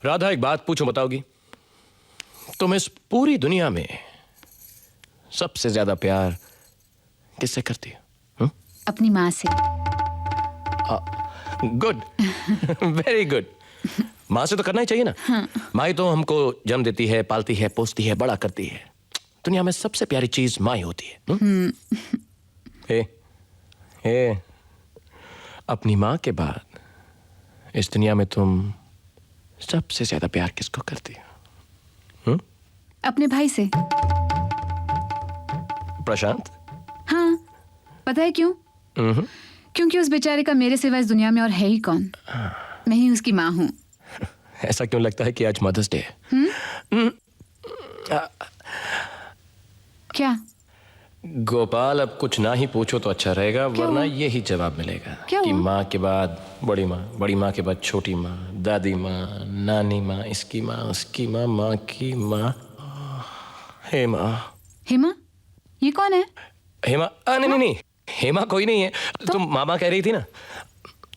राधा, एक बात पूछूं, बताओगी? तुम इस पूरी दुनिया में सबसे ज्यादा प्यार किससे करती हो? अपनी माँ से। Good, very good. माँ से तो करना ही चाहिए ना। हाँ। माँ ही तो हमको जन्म देती है, पालती है, पोसती है, बड़ा करती है। दुनिया में सबसे प्यारी चीज माँ ही होती है। हे, अपनी माँ के बाद इस दुनिया में तुम सबसे ज्यादा प्यार किसको करती हो? अपने भाई से। प्रशांत? हाँ, पता है क्यों? क्योंकि उस बेचारे का मेरे सिवा इस दुनिया में और है ही कौन। मैं ही उसकी माँ हूँ। ऐसा क्यों लगता है कि आज मदर्स डे है? क्या? गोपाल, अब कुछ ना ही पूछो तो अच्छा रहेगा, वरना यही जवाब मिलेगा कि माँ के बाद बड़ी माँ, बड़ी माँ के बाद छोटी माँ, दादी माँ, नानी माँ, इसकी माँ, उसकी माँ, माँ की माँ, हेमा। हेमा? ये कौन है? हेमा? नहीं नहीं, हेमा कोई नहीं है। तुम मामा कह रही थी ना।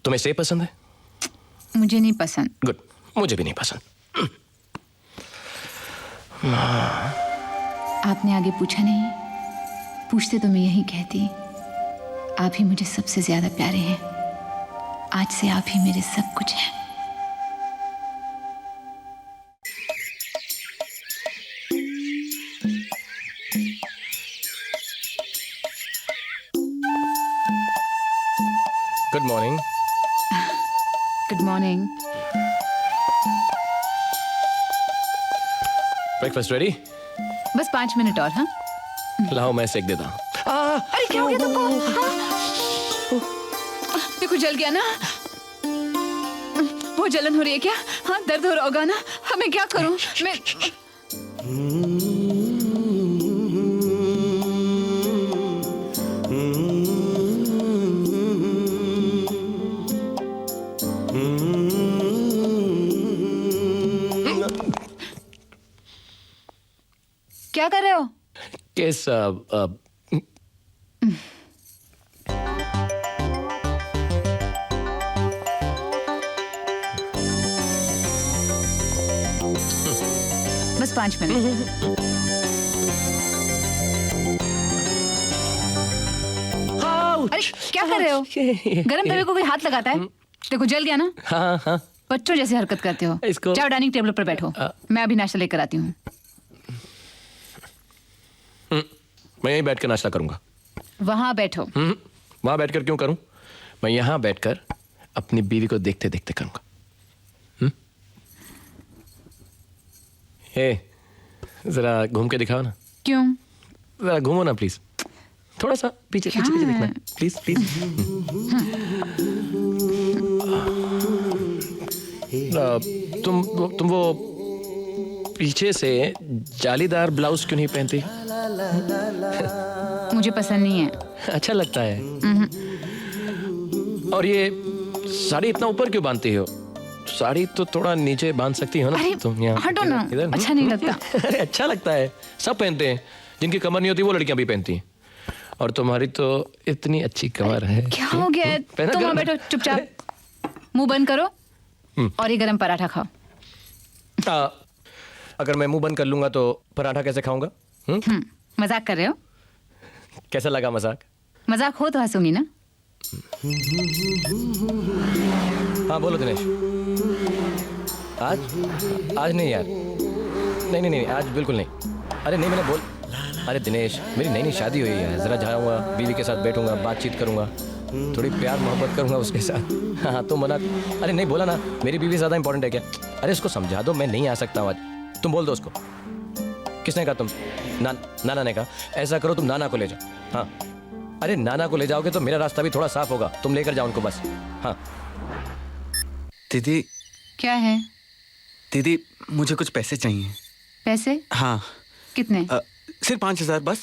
तुम्हें सेब पसंद है? मुझे नहीं पसंद। गुड, मुझे भी नहीं पसंद। आपने आगे पूछा नहीं, पूछते तो मैं यही कहती, आप ही मुझे सबसे ज्यादा प्यारे हैं। आज से आप ही मेरे सब कुछ हैं। Good morning. Good morning. Breakfast ready? बस 5 मिनट और। हाँ, लाओ मैं सेक देता हूँ। अरे क्या हो गया तुमको? देखो जल गया ना। वो जलन हो रही है क्या? हाँ, दर्द हो रहा होगा ना। हाँ, मैं क्या करूं? मैं क्या कर रहे हो? किस बस 5 मिनट। अरे क्या कर रहे हो? गरम तवे को कोई हाथ लगाता है? देखो जल गया ना। हाँ हाँ, बच्चों जैसे हरकत करते हो। इसको जाओ डाइनिंग टेबल पर बैठो। मैं अभी नाश्ता लेकर आती हूँ। मैं यहीं बैठ कर नाश्ता करूंगा। वहां बैठो। वहां बैठकर क्यों करूं? मैं यहां बैठकर अपनी बीवी को देखते देखते करूंगा। हे, जरा घूम के दिखाओ ना। क्यों? जरा घूमो ना प्लीज। थोड़ा सा पीछे पीछे पीछे देखना प्लीज प्लीज। तुम वो पीछे से जालीदार ब्लाउज क्यों नहीं पहनती? मुझे पसंद नहीं है। अच्छा लगता है। और ये साड़ी इतना ऊपर क्यों बांधती हो? साड़ी तो थोड़ा नीचे बांध सकती हो ना। अरे तुम यहाँ हटो ना। इधर। अच्छा नहीं लगता। अरे अच्छा लगता है, सब पहनते हैं। जिनकी कमर नहीं होती वो लड़कियां भी पहनती हैं। और तुम्हारी तो इतनी अच्छी कमर है। क्या हो गया है? तुम वहां बैठो चुपचाप, मुंह बंद करो और ये गरम पराठा खाओ। अगर मैं मुंह बंद कर लूंगा तो पराठा कैसे खाऊंगा? मजाक कर रहे हो? कैसा लगा मजाक? मजाक हो तो हंसूंगी ना। हाँ बोलो दिनेश। आज नहीं यार, नहीं नहीं नहीं, आज बिल्कुल नहीं। अरे नहीं, मैंने बोल, अरे दिनेश, मेरी नई नई शादी हुई है। जरा जाऊंगा, बीवी के साथ बैठूंगा, बातचीत करूंगा, थोड़ी प्यार मोहब्बत करूंगा उसके साथ। हाँ तो मना, अरे नहीं बोला ना, मेरी बीवी ज्यादा इंपॉर्टेंट है क्या? अरे उसको समझा दो, मैं नहीं आ सकता हूँ आज। तुम बोल दो उसको। किसने कहा? तुम? नाना ने कहा। ऐसा करो, तुम नाना को ले जाओ। हाँ, अरे नाना को ले जाओगे तो मेरा रास्ता भी थोड़ा साफ होगा। तुम लेकर जाओ उनको बस। हाँ दीदी। क्या है? दीदी मुझे कुछ पैसे चाहिए। पैसे? हाँ। कितने? सिर्फ 5,000 बस।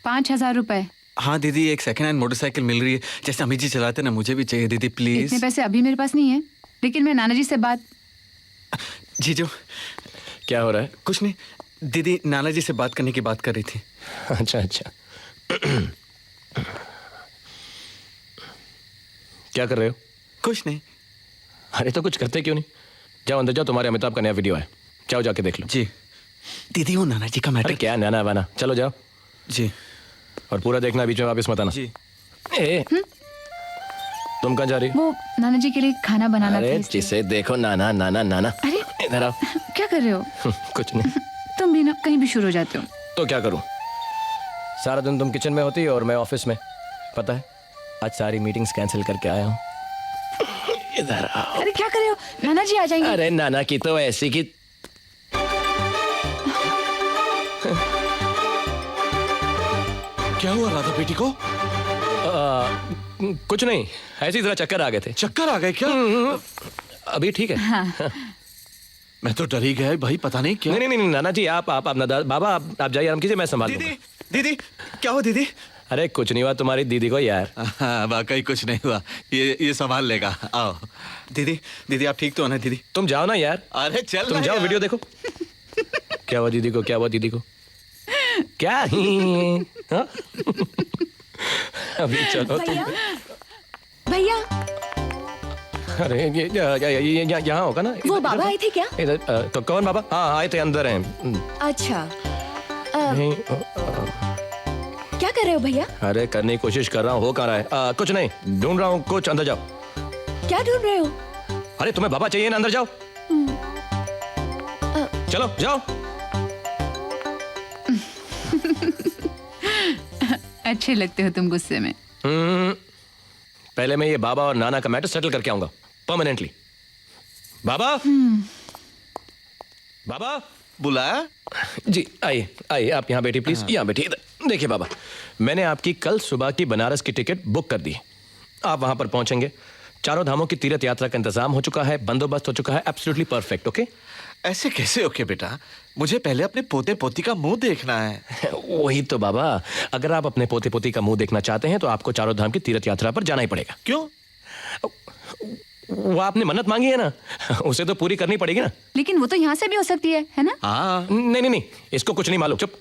5,000 रुपए? हाँ दीदी, एक सेकंड हैंड मोटरसाइकिल मिल रही है, जैसे अमित जी चलाते ना, मुझे भी चाहिए दीदी प्लीज। इतने पैसे अभी मेरे पास नहीं है, लेकिन मैं नाना जी से बात। जीजू। क्या हो रहा है? कुछ नहीं दीदी, नाना जी से बात करने की बात कर रही थी। अच्छा अच्छा। क्या कर रहे हो? कुछ नहीं। अरे तो कुछ करते क्यों नहीं? जाओ अंदर जाओ, तुम्हारे अमिताभ का नया वीडियो है, जाओ जाके देख लो। जी दीदी, वो नाना जी का अरे मैटर। क्या नाना वाना, चलो जाओ। जी और पूरा देखना, बीच में वापस मत आना। जी। ए, तुम कहाँ जा रही हो? वो नाना जी के लिए खाना बनाना था अरे इसलिए। जिसे देखो नाना नाना नाना। अरे इधर आओ। क्या कर रहे हो? कुछ नहीं। तुम भी ना कहीं भी शुरू हो जाते हो। तो क्या करूं, सारा दिन तुम किचन में होती और मैं ऑफिस में। पता है आज सारी मीटिंग्स कैंसिल करके आया हूँ। इधर आओ। अरे क्या कर रहे हो? नाना जी आ जाएंगे। अरे नाना की तो ऐसी की। क्या हुआ राधा बेटी को? कुछ नहीं, ऐसे ही जरा चक्कर आ गए थे। चक्कर आ गए क्या? अभी ठीक है। मैं तो डर ही गया भाई, पता नहीं क्या। नहीं नहीं नहीं नाना जी, आप बाबा आप जाइए, आराम कीजिए, मैं संभाल लूंगा। दीदी दीदी क्या हुआ दीदी? अरे कुछ नहीं हुआ तुम्हारी दीदी को यार। हाँ, वाकई कुछ नहीं हुआ, ये संभाल लेगा। आओ दीदी, दीदी आप ठीक तो हो ना दीदी? तुम जाओ ना यार। अरे चल तुम ना जाओ, यार। वीडियो देखो। क्या हुआ दीदी को, क्या हुआ दीदी को? क्या हाँ? अभी चलो तुम। भैया अरे ये यहाँ होगा ना। वो बाबा आए थे क्या? इधर तो कौन बाबा? हाँ आए थे, अंदर हैं। अच्छा नहीं, क्या कर रहे हो भैया? अरे करने की कोशिश कर रहा हूँ, हो कहाँ रहा है? कुछ नहीं, ढूंढ रहा हूँ कुछ, अंदर जाओ। क्या ढूंढ रहे हो? अरे तुम्हें बाबा चाहिए ना, अंदर जाओ। चलो जाओ। अच्छे लगते हो तुम गुस्से में। पहले मैं ये बाबा और नाना का मैटर सेटल करके आऊंगा परमानेंटली। बाबा बाबा बुलाया? जी आइए आइए, आप यहाँ बैठिए प्लीज, यहाँ बैठिए। इधर देखिए बाबा, मैंने आपकी कल सुबह की बनारस की टिकट बुक कर दी है। आप वहां पर पहुंचेंगे, चारों धामों की तीर्थ यात्रा का इंतजाम हो चुका है, बंदोबस्त हो चुका है, एब्सोल्युटली परफेक्ट। ओके? ऐसे कैसे ओके बेटा, मुझे पहले अपने पोते पोती का मुंह देखना है। वही तो बाबा, अगर आप अपने पोते पोती का मुंह देखना चाहते हैं तो आपको चारों धाम की तीर्थ यात्रा पर जाना ही पड़ेगा। क्यों? वो आपने मन्नत मांगी है ना, उसे तो पूरी करनी पड़ेगी ना। लेकिन वो तो यहाँ से भी हो सकती है ना? हाँ नहीं नहीं नहीं, इसको कुछ नहीं मालूम, चुप।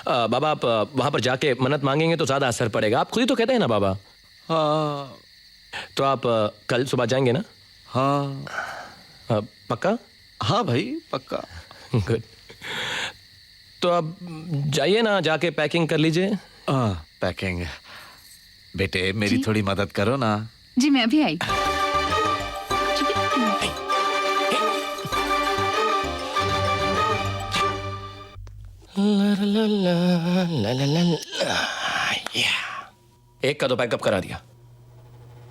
बाबा आप वहां पर जाके मन्नत मांगेंगे तो ज्यादा असर पड़ेगा, आप खुद ही तो कहते हैं ना बाबा। हाँ तो आप कल सुबह जाएंगे ना? हाँ पक्का? हाँ भाई पक्का। गुड। तो अब जाइए ना, जाके पैकिंग कर लीजिए। पैकिंग। बेटे मेरी थोड़ी मदद करो ना। जी मैं अभी आई। एक का तो पैकअप करा दिया।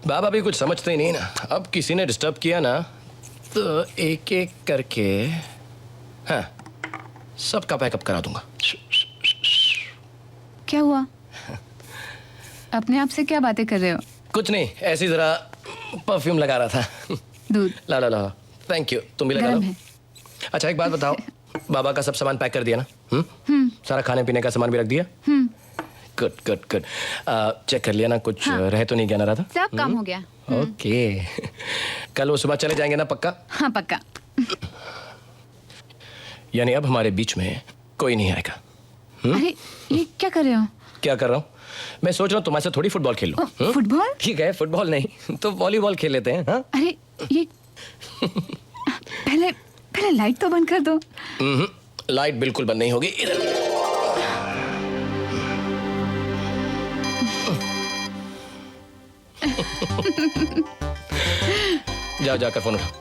बाबा भी कुछ समझते ही नहीं ना, अब किसी ने डिस्टर्ब किया ना तो एक एक करके हाँ सबका पैकअप करा दूंगा। क्या हुआ? अपने आप से क्या बातें कर रहे हो? कुछ नहीं, ऐसी जरा परफ्यूम लगा रहा था। दूध ला ला ला, थैंक यू, तुम भी लगा लो। गरम है। अच्छा एक बात बताओ, बाबा का सब सामान पैक कर दिया ना? सारा खाने पीने का सामान भी रख दिया? Good good good. चेक कर लिया ना, कुछ रह तो नहीं गया ना रहा था? सब काम हो गया। ओके। कल वो सुबह चले जाएंगे ना पक्का? हाँ पक्का। यानी अब हमारे बीच में कोई नहीं आएगा। अरे ये क्या कर रहे हो? क्या कर रहा हूँ? मैं सोच रहा हूँ तुम्हारे साथ थोड़ी फुटबॉल खेल लूं। फुटबॉल? ठीक है, फुटबॉल नहीं तो वॉलीबॉल खेल लेते हैं। हाँ? अरे ये पहले लाइट तो बंद कर दो। लाइट बिल्कुल बंद नहीं होगी। इधर जाओ, जाकर फोन उठाओ।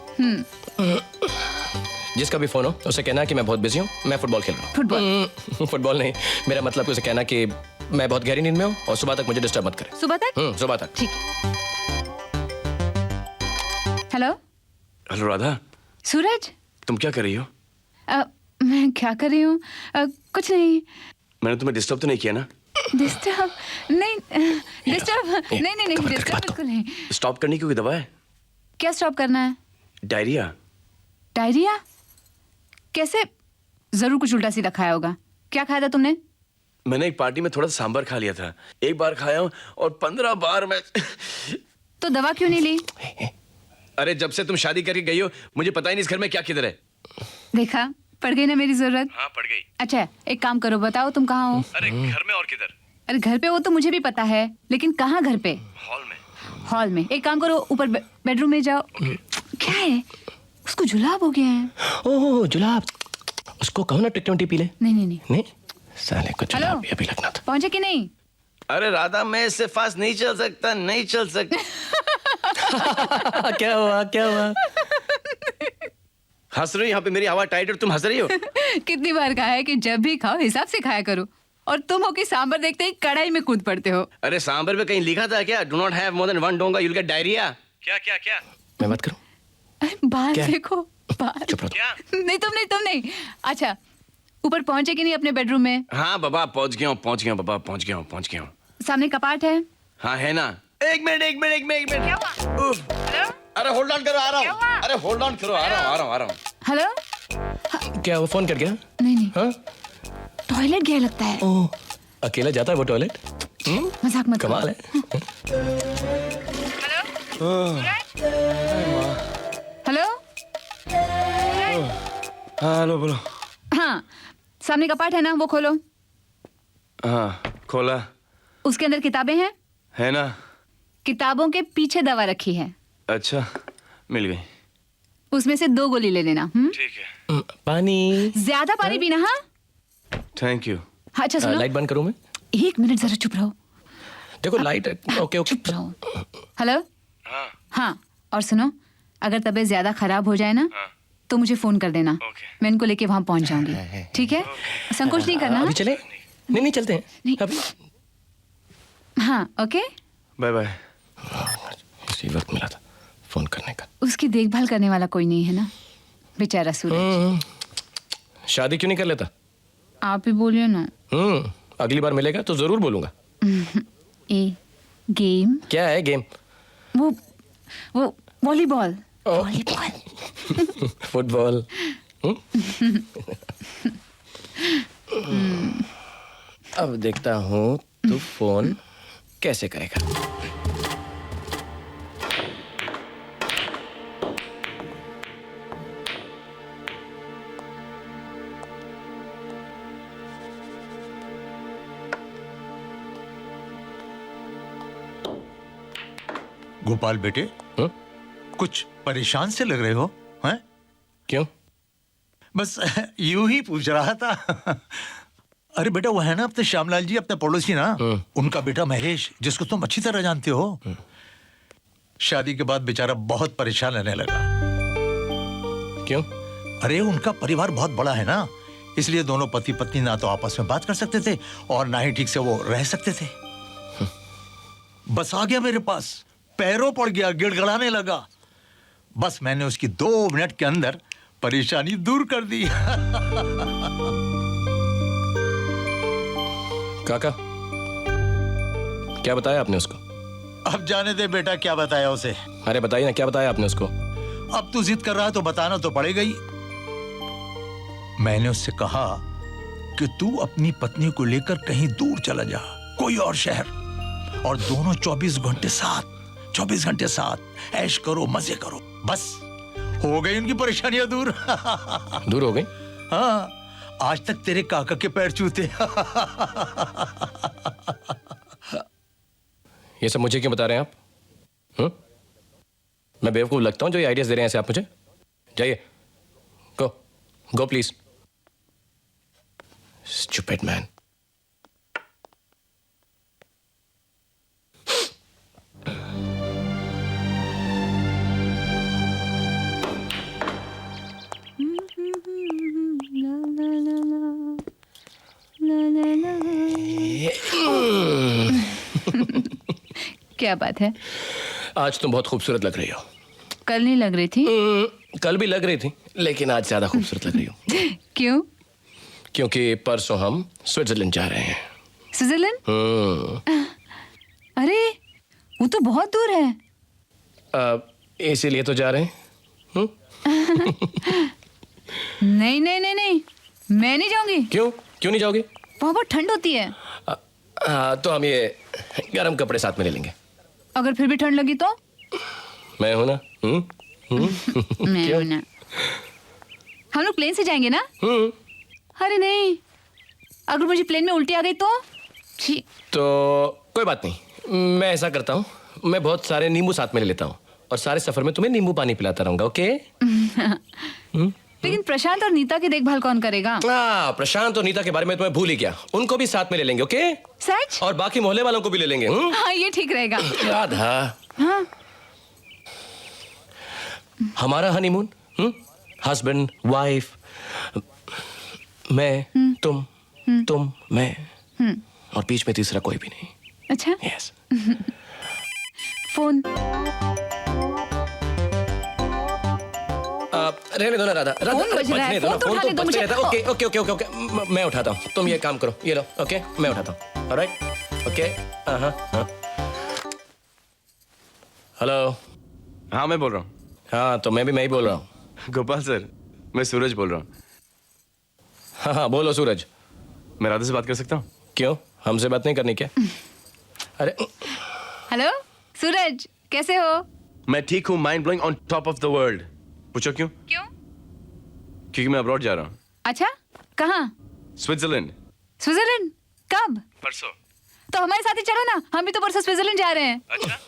जिसका भी फोन हो उसे कहना कि मैं बहुत बिजी हूँ, मैं फुटबॉल खेल रहा हूँ। फुटबॉल? फुटबॉल नहीं, मेरा मतलब उसे कहना कि मैं बहुत गहरी नींद में हूँ और सुबह तक मुझे डिस्टर्ब मत करे। सुबह तक? सुबह तक। ठीक है। हेलो हेलो राधा, सूरज, तुम क्या कर रही हो? मैं क्या कर रही हूँ? कुछ नहीं। मैंने तुम्हें डिस्टर्ब तो नहीं किया ना? डिस्टर्ब नहीं, डिस्टर्ब नहीं नहीं नहीं, डिस्टर्ब बिल्कुल नहीं। स्टॉप करने की कोई दवा है? क्या स्टॉप करना है? डायरिया। डायरिया? कैसे? जरूर कुछ उल्टा सीधा खाया होगा। क्या खाया था तुमने? मैंने एक पार्टी में थोड़ा सा सांभर खा लिया था, एक बार खाया हूँ और 15 बार मैं तो दवा क्यों नहीं ली? अरे जब से तुम शादी करके गई हो मुझे पता ही नहीं इस घर में क्या किधर है। देखा, पड़ गई ना मेरी जरूरत। हाँ पड़ गई। अच्छा एक काम करो, बताओ तुम कहाँ हो? अरे घर में और किधर? अरे घर पे वो तो मुझे भी पता है, लेकिन कहाँ घर पे? हॉल में। हॉल में? एक काम करो, ऊपर बेडरूम में जाओ। क्या है? उसको जुलाब हो गया है। ओह जुलाब, उसको कहो ना टिक पी ले। नहीं नहीं नहीं। नहीं साले को हेलो। जुलाब अभी लगना था। पहुंचे कि नहीं? अरे राधा, मैं इससे फास्ट नहीं चल सकता, नहीं चल सकता। क्या हुआ क्या हुआ? हंस रही हो यहाँ पे, मेरी हवा टाइट और तुम हंस रही हो। कितनी बार कहा है कि जब भी खाओ हिसाब से खाया करो, और तुम हो कि सांभर देखते ही कढ़ाई में कूद पड़ते हो। अरे सांबर पे कहीं लिखा था क्या, do not have more than one डोंगा, यू विल गेट डायरिया? क्या क्या क्या मैं बात करूं? अरे बाहर क्या? देखो बाहर। चुप रहो। क्या? नहीं तुम नहीं। अच्छा, ऊपर पहुंचे कि नहीं अपने बेडरूम में? हाँ बाबा पहुंच गया हूँ बाबा, पहुंच गया हूँ। सामने कपाट है। हाँ है ना। एक मिनट। उफ। अरे होल्ड ऑन करो, आ रहा हूँ। अरे होल्ड ऑन करो, आ रहा हूँ। हेलो। क्या वो फोन कर गया? नहीं हाँ? टॉयलेट गया लगता है। ओह अकेला जाता है वो टॉयलेट? मजाक मत करो। कमाल है। हेलो। हेलो बोलो। हाँ, सामने कपाट है ना, वो खोलो। हाँ खोला। उसके अंदर किताबें हैं। है ना। किताबों के पीछे दवा रखी है, अच्छा मिल गई। उसमें से 2 गोली ले लेना। ठीक है। पानी। ज्यादा पानी पीना। हाँ थैंक यू। अच्छा सुनो, लाइट बंद करूं मैं? 1 मिनट जरा चुप रहो। देखो लाइट। ओके चुप रहो। हेलो। हाँ हाँ, और सुनो, अगर तबीयत ज्यादा खराब हो जाए ना तो मुझे फोन कर देना। ओके। मैं इनको लेके वहां पहुंच जाऊंगी। ठीक है? संकोच नहीं करना। अभी चले? नहीं चलते हैं नहीं। अभी। हाँ ओके। Bye bye. इसी वक्त मिला था फोन करने का। उसकी देखभाल करने वाला कोई नहीं है ना, बेचारा सूरज। शादी क्यों नहीं कर लेता? आप ही बोलिए ना। अगली बार मिलेगा तो जरूर बोलूंगा। ए गेम। क्या है गेम? वो वॉलीबॉल। ओ। वॉलीबॉल। फुटबॉल। अब देखता हूँ तू फोन कैसे करेगा। गोपाल बेटे, कुछ परेशान से लग रहे हो हैं? क्यों? बस यूं ही पूछ रहा था। अरे बेटा, वो है ना अपने श्यामलाल जी, अपने पड़ोसी ना, उनका बेटा महेश, जिसको तुम अच्छी तरह जानते हो। शादी के बाद बेचारा बहुत परेशान रहने लगा। क्यों? अरे उनका परिवार बहुत बड़ा है ना, इसलिए दोनों पति पत्नी ना तो आपस में बात कर सकते थे और ना ही ठीक से वो रह सकते थे। बस आ गया मेरे पास, पैरों पड़ गया, गिड़गड़ाने लगा। बस मैंने उसकी 2 मिनट के अंदर परेशानी दूर कर दी। काका क्या बताया आपने उसको? अब जाने दे बेटा, क्या बताया उसे। अरे बताइए ना, क्या बताया आपने उसको? अब तू जिद कर रहा है तो बताना तो पड़ेगा ही। मैंने उससे कहा कि तू अपनी पत्नी को लेकर कहीं दूर चला जा, कोई और शहर, और दोनों 24 घंटे साथ ऐश करो, मजे करो। बस हो गई उनकी परेशानियां दूर। दूर हो गई? हाँ, आज तक तेरे काका के पैर छूते। ये सब मुझे क्यों बता रहे हैं आप? मैं बेवकूफ लगता हूं जो ये आइडियाज दे रहे हैं ऐसे आप मुझे? जाइए, गो प्लीज। Stupid man. क्या बात है? आज तुम बहुत खूबसूरत लग रही हो। कल नहीं लग रही थी? कल भी लग रही थी, लेकिन आज ज्यादा खूबसूरत लग रही हो। क्यों? क्योंकि परसों हम स्विट्जरलैंड जा रहे हैं। स्विट्जरलैंड? अरे वो तो बहुत दूर है। इसीलिए तो जा रहे हैं। नहीं नहीं नहीं नहीं, मैं नहीं जाऊंगी। क्यों नहीं जाओगे? वहाँ बहुत ठंड होती है। तो हम ये गर्म कपड़े साथ में ले लेंगे। अगर फिर भी ठंड लगी तो? मैं हूं ना। मैं हूं ना। हम लोग प्लेन से जाएंगे ना? अरे नहीं, अगर मुझे प्लेन में उल्टी आ गई तो? तो कोई बात नहीं, मैं ऐसा करता हूँ, मैं बहुत सारे नींबू साथ में ले लेता हूँ और सारे सफर में तुम्हें नींबू पानी पिलाता रहूंगा, ओके? लेकिन प्रशांत और नीता की देखभाल कौन करेगा? प्रशांत और नीता के बारे में तुम्हें भूल ही गया, उनको भी साथ में ले लेंगे, ओके? सच? और बाकी मोहल्ले वालों को भी ले लेंगे। हाँ, ये ठीक रहेगा। राधा, हाँ। हमारा हनीमून, हस्बैंड वाइफ, मैं तुम मैं और बीच में तीसरा कोई भी नहीं। अच्छा। यस। फोन। रहने दो ना राधा, फोन बज रहा है, फोन तो उठाने दो मुझे। Okay okay okay okay okay, मैं उठाता हूँ, तुम ये काम करो, ये लो, ओके? मैं उठाता हूँ, ऑलराइट? ओके। हाँ। हेलो। हाँ मैं बोल रहा हूँ। हाँ, तो मैं भी बोल रहा हूँ। गोपाल सर, मैं सूरज बोल रहा हूँ। हाँ, बोलो सूरज। मैं राधा से बात कर सकता हूँ? क्यों, हमसे बात नहीं करनी क्या? अरे हेलो सूरज, कैसे हो? मैं ठीक हूँ, mind blowing, on top of the world. पूछो क्यों? क्योंकि मैं अब्रॉड जा रहा हूँ। अच्छा, कहाँ? स्विट्जरलैंड। स्विट्जरलैंड? कब? परसों। तो हमारे साथ ही चलो ना, हम भी तो परसों स्विट्जरलैंड जा रहे हैं। अच्छा,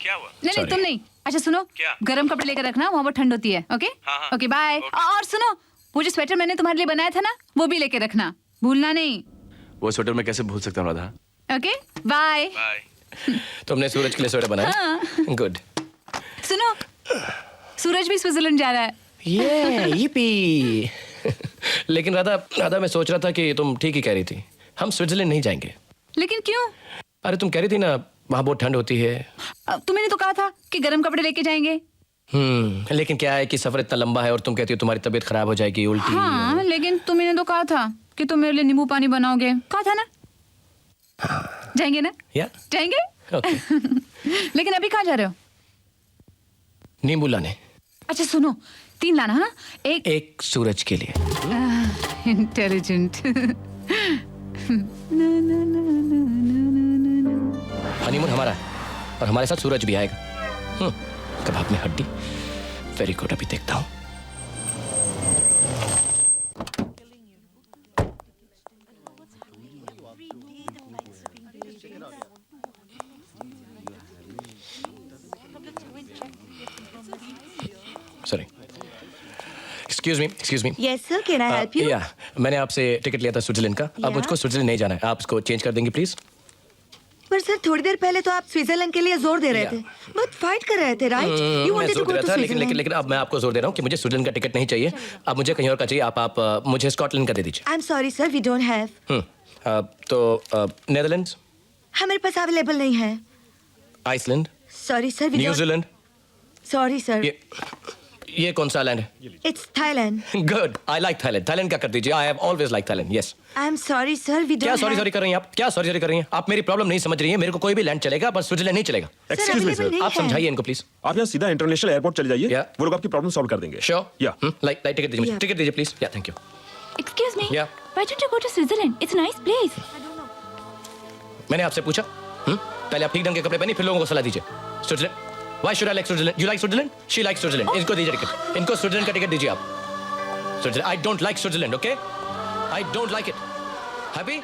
क्या हुआ? नहीं Sorry. तुम नहीं। अच्छा सुनो, क्या? गरम कपड़े लेकर रखना, वहाँ पर ठंड होती है। ओके? हाँ। Okay bye. और सुनो, वो जो स्वेटर मैंने तुम्हारे लिए बनाया था ना, वो भी लेके रखना, भूलना नहीं। वो स्वेटर मैं कैसे भूल सकता हूँ राधा? Okay bye. बाय। तुमने सूरज के लिए स्वेटर बनाया? गुड। सुनो, सूरज भी स्विट्जरलैंड जा रहा है। यीपी। लेकिन राधा मैं सोच रहा था कि तुम ठीक ही कह रही थी, हम स्विट्जरलैंड नहीं जाएंगे। लेकिन क्यों? अरे तुम कह रही थी ना वहाँ बहुत ठंड होती है। तुमने तो कहा था कि गरम कपड़े लेके जाएंगे। लेकिन क्या है कि सफर इतना लंबा है और तुम कहती हो तुम्हारी तबीयत खराब हो जाएगी, उल्टी। हाँ, लेकिन तुमने तो कहा था कि तुम मेरे लिए नींबू पानी बनाओगे, कहा था ना? जाएंगे ना? या जाएंगे? ओके। लेकिन अभी कहाँ जा रहे हो? नींबू लाने। अच्छा सुनो, 3 लाना है ना? एक सूरज के लिए। इंटेलिजेंट। हनीमून हमारा है और हमारे साथ सूरज भी आएगा। कबाब में हड्डी। वेरी गुड, अभी देखता हूँ। Sorry, excuse me. Yes sir, can I help you? या मैंने आपसे टिकट लिया था स्विट्जरलैंड का। अब मुझको स्विट्जरलैंड नहीं जाना है, आप इसको चेंज कर देंगे प्लीज? पर सर थोड़ी देर पहले तो आप स्विट्जरलैंड के लिए जोर दे रहे थे, बहुत फाइट कर रहे थे, राइट? यू मैं वांटेड जोर टू दे गो रहा टू था, लेकिन स्विट्जरलैंड। अब मैं आपको जोर दे रहा हूँ कि मुझे स्विट्जरलैंड का टिकट नहीं चाहिए। अब मुझे कहीं और का चाहिए। आप मुझे स्कॉटलैंड का दे दीजिए। I am sorry sir, we don't have. तो नेदरलैंड्स, हमारे पास अवेलेबल नहीं है। Iceland, sorry sir, we don't. New Zealand. Sorry sir, ये कौन सा लैंड है? It's Thailand. Good, I like Thailand. Thailand का कर दीजिए। I have always like Thailand. Yes. I am sorry sir, we क्या डोंट। सॉरी कर रही हैं आप? क्या सॉरी कर रही हैं आप? मेरी प्रॉब्लम नहीं समझ रही हैं। मेरे को कोई भी लैंड चलेगा, बस स्विट्जरलैंड नहीं चलेगा। एक्सक्यूज मी सर, आप समझाइए इनको प्लीज। आप यहाँ सीधा इंटरनेशनल एयरपोर्ट चले जाइए, Yeah. वो लोग आपकी प्रॉब्लम सॉल्व कर देंगे। श्योर? या लाइक टिकट दीजिए मुझे। Yeah. टिकट दीजिए प्लीज। या thank you. Excuse me. Yeah. Why don't you go to Switzerland? It's a nice place. मैंने आपसे पूछा? पहले आप ठीक ढंग के कपड़े पहनिए, फिर लोगों को सलाह दीजिए। Switzerland, why should I like Switzerland? You like Switzerland? She like Switzerland. इनको दीजिए टिकट। इनको स्विट्जरलैंड का टिकट दीजिए आप। Switzerland, I don't like Switzerland, okay? I don't like it. Happy?